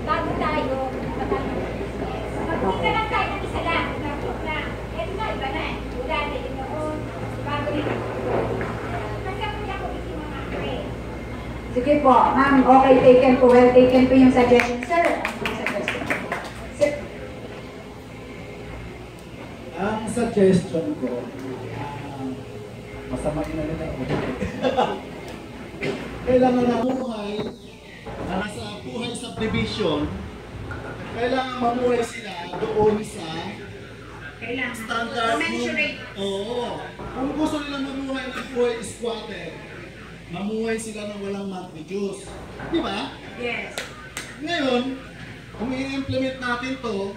bago tayo, magpunta lang tayo ng isa lang. Tapos na, eto na, iba na eh. Wala na yun noon. Bago rin ako. Hanggang mula ko isi mga friends. Sige po, ma'am. Okay, taken po. Well taken po yung suggestion. Sir, ang suggestion po. Sir. Ang suggestion ko, masama inalit ako. Kailangan na buhay, na nasa buhay subdivision, kailangan mamuhay sila doon sa standard. Oo. Kung gusto nilang mamuhay ng buhay squatter, mamuhay sila ng walang monthly dues. Di ba? Yes. Ngayon, kung i-implement natin to,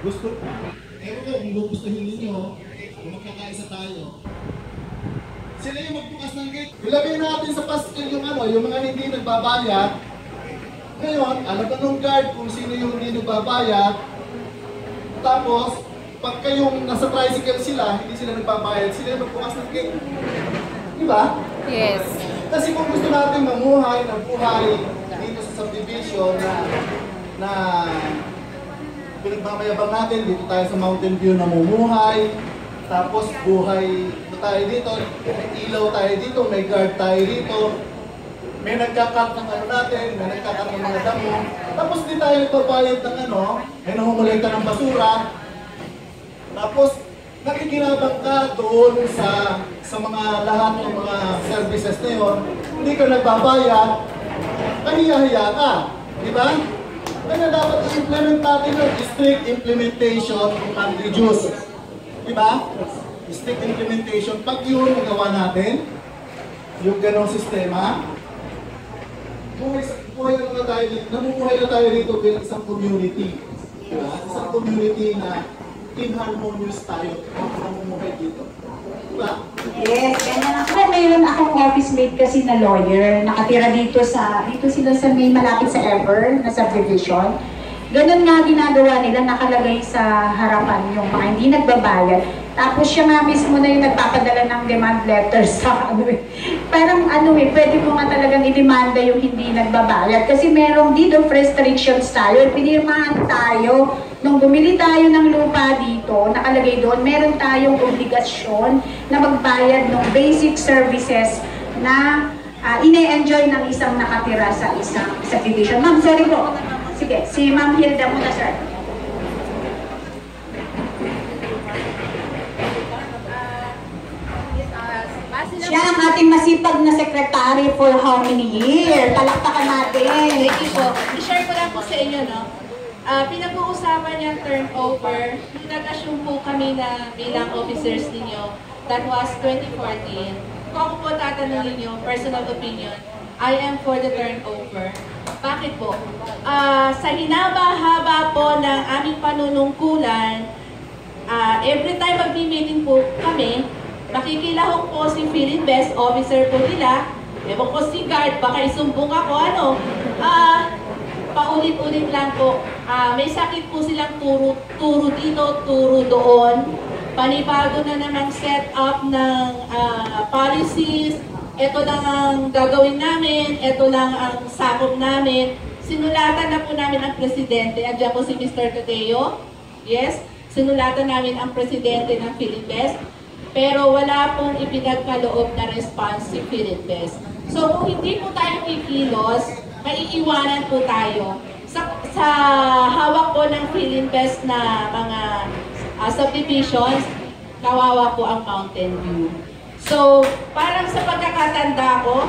ewan ko kung gugustuhin ninyo, kung magkakaisa tayo, sila yung magbukas ng gate. Ilagay natin sa pastel yung yung mga hindi nagbabayad. Ngayon, alam na nung guard kung sino yung hindi nagbabayad. Tapos, pag kayong nasa tricycle sila, hindi sila nagbabayad, sila yung magbukas ng gate. Di ba? Yes. Kasi kung gusto natin mamuhay ng buhay dito sa subdivision na pinagmamayabang natin, dito tayo sa Mountain View namumuhay, tapos buhay tayo dito, may ilaw tayo dito, may guard tayo dito, may nagkakat ng natin, may nagkakat ng mga damo, tapos di tayo nagbabayad ng may nahumulay ka ng basura, tapos nakikinabang ka doon sa mga lahat ng mga services na yun, hindi ka nagbabayad, kahiya-hiya ka, di ba? Kaya dapat i-implement natin yung strict implementation and reduce. Di ba? Strict implementation. Pag yun nagawa natin, yung ganong sistema, namumuhay na tayo rito bilang isang community. Diba? Isang community na in harmonious tayo namumuhay dito. Diba? Yes, ganyan ako. Mayroon akong office mate kasi na lawyer. Nakatira dito sila sa may malapit sa Ever na subdivision. Ganun nga ginagawa nila, nakalagay sa harapan yung mga hindi nagbabayad. Tapos siya nga mismo na yung nagpapadala ng demand letters sa Parang pwede mo nga talagang i-demanda yung hindi nagbabayad. Kasi merong deed of restrictions tayo. Pinirmahan tayo. Nung bumili tayo ng lupa dito, nakalagay doon, meron tayong obligasyon na magbayad ng basic services na ine-enjoy ng isang nakatira sa isang subdivision. Ma'am, sorry po. Sige, si Ma'am Hilda muna, sir. Siya ang ating masipag na secretary for how many years? Palakpakan natin. Thank you po. I-share ko lang po sa inyo, no? Pinag-uusapan niyang turnover. Nag-assume po kami na bilang officers ninyo. That was 2014. Kung ako po tatanungin niyo, personal opinion, I am for the turnover. Bakit po? Sa hinaba-haba po ng aming panunungkulan, every time mag-meeting po kami, makikilahok po si Philip Best, officer po nila. Ewan ko si guard, baka isumbong ako, paulit-ulit lang po. May sakit po silang turo dito, turo doon. Panibago na namang set up ng policies. Ito lang ang gagawin namin, ito lang ang sakop namin. Sinulatan na po namin ang presidente. Andiyan po si Mr. Tadeo. Yes, sinulatan namin ang presidente ng Philippines. Pero wala pong ipinagkaloob na response si Philippines. So kung hindi po tayo kikilos, maiiwanan po tayo. Sa hawak po ng Philippines na mga subdivisions, kawawa po ang Mountain View. So, parang sa pagkakatanda ko,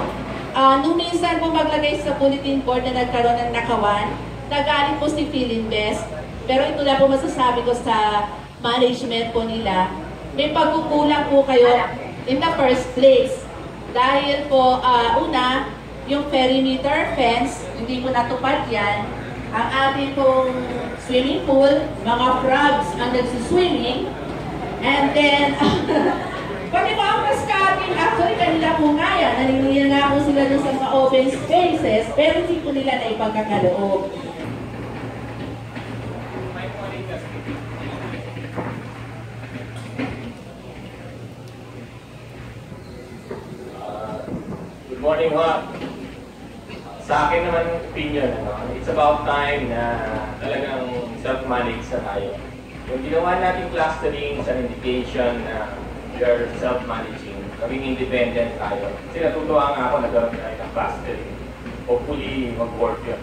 nung minsan po maglagay sa bulletin board na nagkaroon ng nakawan, nagaling po si Philinvest. Pero ito lang po masasabi ko sa management po nila, may pagkukulang po kayo in the first place. Dahil po, una, yung perimeter fence, hindi po natupad yan. Ang ating pong swimming pool, mga frogs ang nagsiswimming. And then, pati po ang cascading, actually kanila po nga yan, naningiyan nga po sila dun sa mga open spaces, pero hindi po nila na ipagkakaloob. Good morning, ha. Sa akin naman opinion, it's about time na talagang self-manage na tayo. Yung ginawa natin clustering sa indication na we are self-managing, maging independent tayo. Kasi natutuwa nga ako, nagkaroon tayo ng clustering. Hopefully, mag-work yun.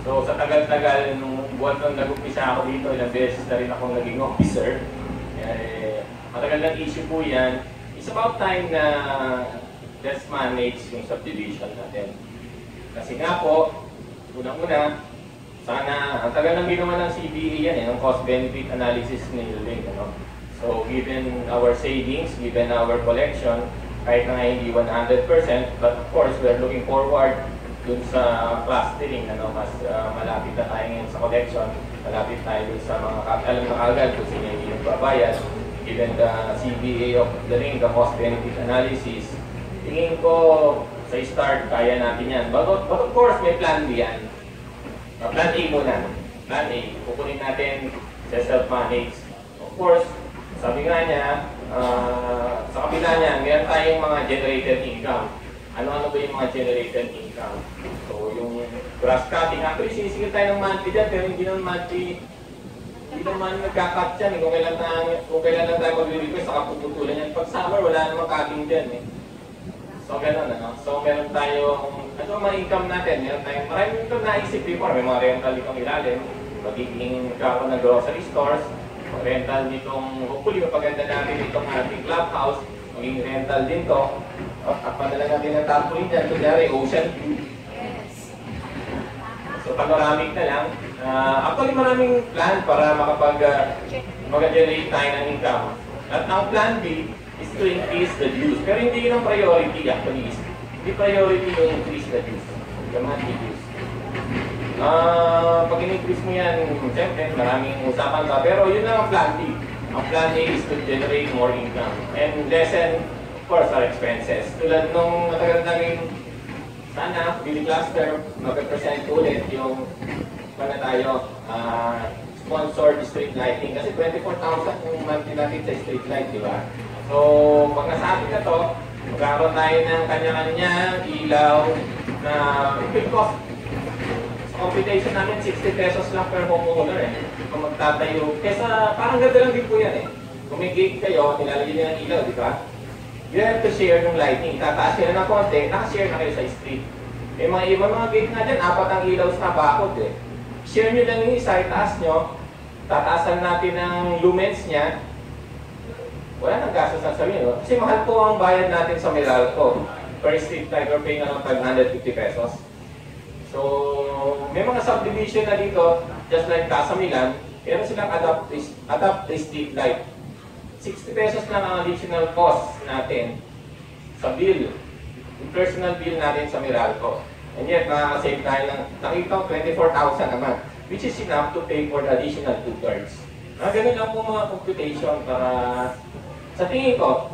So, sa tagal-tagal, nung buwan nung nag-umpisa ako dito, ilang beses na rin akong naging officer. Matagal ng issue po yan. It's about time na let's manage yung subdivision natin. Kasi nga po, unang-una, sana, ang tagal ng ginawa ng CBA yan, ng cost-benefit analysis nila din. So, given our savings, given our collection, kahit na hindi 100%, but of course, we're looking forward dun sa clustering, mas malapit na tayo ngayon sa collection, malapit tayo dun sa mga alam na kagad kung sino yung babayad, given the CBA of the ring, the cost-benefit analysis. Tingin ko, sa start, kaya natin yan. But of course, may plan B yan. Plan A muna. Plan A, pupunin natin sa self-manage. Of course, sabi nga niya, sa kabila niya, meron tayong mga generated income. Ano-ano ba yung mga generated income? So, yung grass cutting, actually sinisingil tayo ng monthly dyan, pero hindi naman monthly, hindi naman nagka-cut dyan. Kung kailan lang tayo mag-request, saka puputulan yan. Pag summer, wala namang cutting dyan. So, gano'n, So, meron tayong, ano mga income natin? Meron tayong, maraming income naisip before. May mga rental ditong ilalim, magiging karoon ng grocery stores, rental nitong, hopefully, mapaganda natin itong ating clubhouse, maging rental din to. At padala natin ang tarpaulin dyan, kunyari, ocean view. So, panoramic na lang. Actually, maraming plan para mag-generate tayo ng income. At ang plan B is to increase the dues. Pero hindi yun ang priority, actually. Hindi priority yung increase the dues. The monthly dues. Pag in-increase mo yan, siyempre, maraming usapan ka. Pero yun lang ang plan B. Ang plan A is to generate more income. And lessen, of course, our expenses. Tulad nung matagal naging sana, Billy Cluster, mag-present ulit yung tayo, sponsored street lighting. Kasi 24,000 yung monthly natin sa street light, di ba? So, pag nasabi na to, magkakaroon tayo ng kanya-kanya ilaw na it will cost. Sa computation namin, 60 pesos lang per homeowner kung magtatayo. Kesa parang ganda lang din po yan Kung may gate kayo, nilalagyan niyo ng ilaw, di ba? You have to share ng lighting. Tataas nyo ng konti, nakashare na kayo sa street. May mga ibang mga gate na dyan, 4 ang ilaw sa bakod Share nyo lang yung isa, itaas nyo. Tataasan natin ang lumens niya. Wala nang gastos ang sabihin. Kasi mahal po ang bayad natin sa Meralco. Per street light, we're paying around 550 pesos. So, may mga subdivision na dito, just like Casa Milan, meron silang adapt street light. 60 pesos lang ang additional cost natin sa bill. Yung personal bill natin sa Meralco. And yet, nakaka-save tayo ng, nakita ko, 24,000 naman. Which is enough to pay for the additional 2/3. Ganun lang po mga computation para sa tingin ko,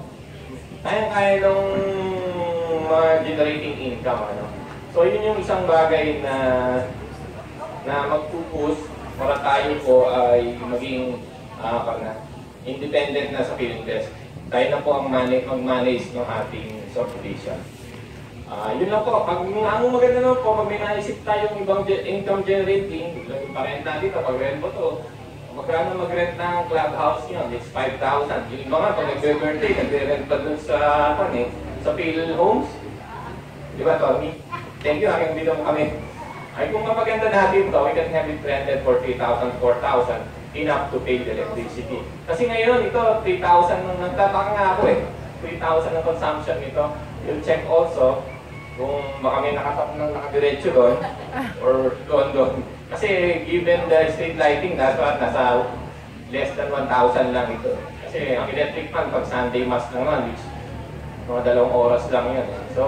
kaya nung generating income. So, yun yung isang bagay na mag-focus para tayo po ay maging independent na sa filling desk. Tayo na po ang mag-manage ng ating subdivision. Yun lang po. Pag ang maganda naman po, pag may naisip tayong ibang income generating, yung parenta dito, pag rent po to, magkano mag-rent ng clubhouse nyo? It's 5,000. Yung iba nga, pag nag-birthday, nag-rent pa dun sa Phil Homes. Di ba, Tony? Thank you, hanggang dito kami. Ay, kung mapaganda natin to, we can have it rented for 3,000, 4,000, enough to pay the electricity. Kasi ngayon, ito, 3,000, nagtataka nga ako 3,000 ang consumption nito. You'll check also kung baka may nakadiretso doon or doon. Kasi given the street lighting, dapat nasa less than 1,000 lang ito. Kasi ang electric fan, pag Sunday mass naman, which mga 2 oras lang yun. So,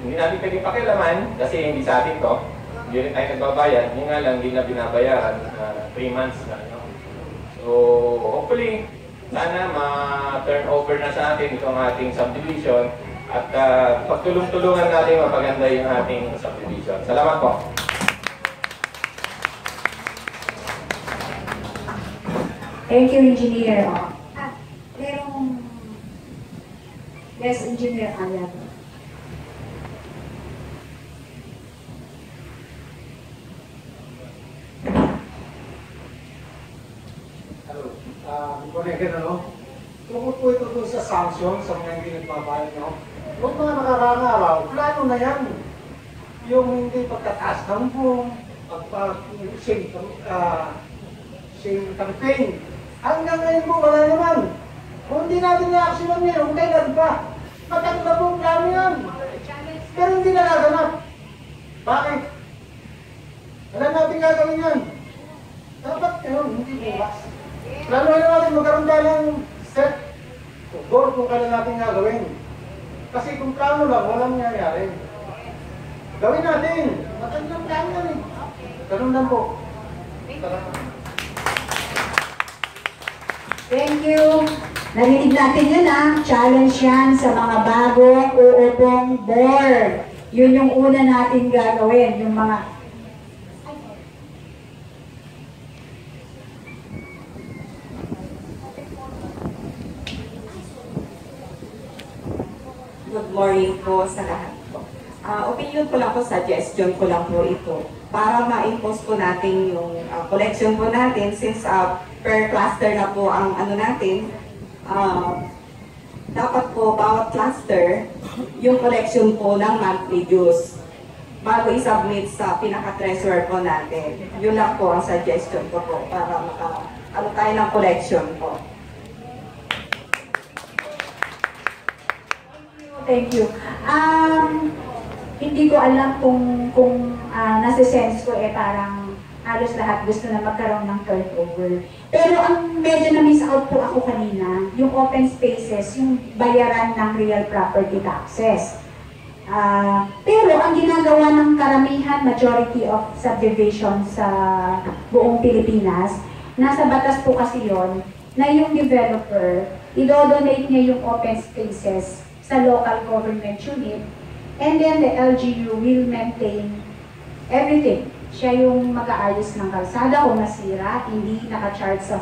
hindi natin pwedeng pakialaman kasi hindi sa atin to. Hindi rin tayo nagbabayad. Yung nga lang, hindi na binabayaran 3 months na. So, hopefully, sana ma-turn over na sa atin itong ating subdivision at pagtulong-tulungan natin mapaganda yung ating subdivision. Salamat po. Thank you, Engineer. Merong... Yes, Engineer Ayan. Connected, ano? Tungkol po ito dun sa sanction sa mga hindi nagbabayad, no? Noong mga nakaraang araw, plano na yan. Yung hindi pagkataas ng buong, sing campaign. Hanggang ngayon po, wala naman. Kung hindi natin na-actionan yan, kung kailan pa, matagal na po ang plano yan. Pero hindi nagaganap. Bakit? Wala natin gagawin yan. Dapat yun, hindi bukas. Plano na natin magkaroon tayo ng set goal kung kailan natin gagawin. Kasi kung plano lang, walang nangyayari. Gawin natin. Matagal ng plano yan eh. Ganun lang po. Thank you. Narinig natin yun challenge yan sa mga bagong uupong board. Yun yung una natin gagawin, yung mga Good morning po sa lahat po. Opinion ko lang po, suggestion ko lang po ito. Para ma-impose po natin yung collection po natin since per cluster na po ang ano natin, dapat po bawat cluster yung collection po ng monthly dues bago i-submit sa pinaka-treasurer po natin. Yun lang po ang suggestion ko po para ano tayo ng collection po. Thank you. Hindi ko alam kung nasa-sense ko parang halos lahat gusto na magkaroon ng turnover. Pero ang medyo na-miss out po ako kanina, yung open spaces, yung bayaran ng real property taxes. Pero ang ginagawa ng karamihan, majority of subdivision sa buong Pilipinas, nasa batas po kasi yon na yung developer, i-donate niya yung open spaces sa local government unit, and then the LGU will maintain everything. Siya yung mag-aayos ng kalsada kung nasira, hindi naka-charge sa